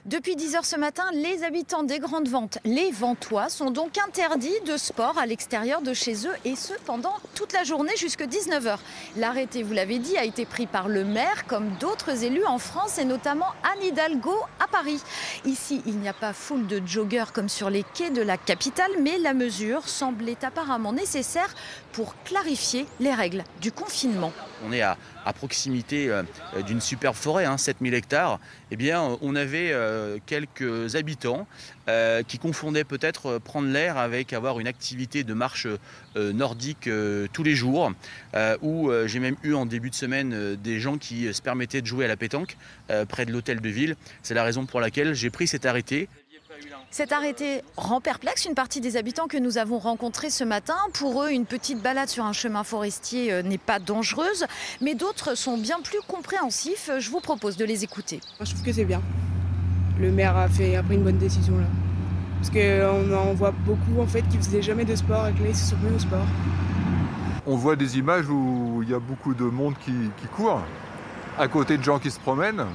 Depuis 10 h ce matin, les habitants des grandes ventes, les Ventois, sont donc interdits de sport à l'extérieur de chez eux et ce pendant toute la journée jusqu'à 19 h. L'arrêté, vous l'avez dit, a été pris par le maire comme d'autres élus en France et notamment Anne Hidalgo à Paris. Ici, il n'y a pas foule de joggeurs comme sur les quais de la capitale, mais la mesure semblait apparemment nécessaire pour clarifier les règles du confinement. On est à proximité d'une superbe forêt, 7000 hectares. Eh bien, on avait quelques habitants qui confondaient peut-être prendre l'air avec avoir une activité de marche nordique tous les jours. Où j'ai même eu en début de semaine des gens qui se permettaient de jouer à la pétanque près de l'hôtel de ville. C'est la raison pour laquelle j'ai pris cet arrêté. Cet arrêté rend perplexe une partie des habitants que nous avons rencontrés ce matin. Pour eux, une petite balade sur un chemin forestier n'est pas dangereuse, mais d'autres sont bien plus compréhensifs. Je vous propose de les écouter. Moi, je trouve que c'est bien. Le maire a pris une bonne décision là. Parce qu'on en voit beaucoup en fait qui faisaient jamais de sport et que là ils se sont mis au sport. On voit des images où il y a beaucoup de monde qui court, à côté de gens qui se promènent.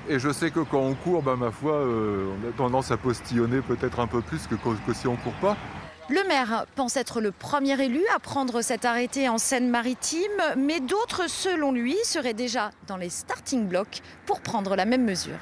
Et je sais que quand on court, ma foi, on a tendance à postillonner peut-être un peu plus que si on ne court pas. Le maire pense être le premier élu à prendre cet arrêté en Seine-Maritime, mais d'autres, selon lui, seraient déjà dans les starting blocks pour prendre la même mesure.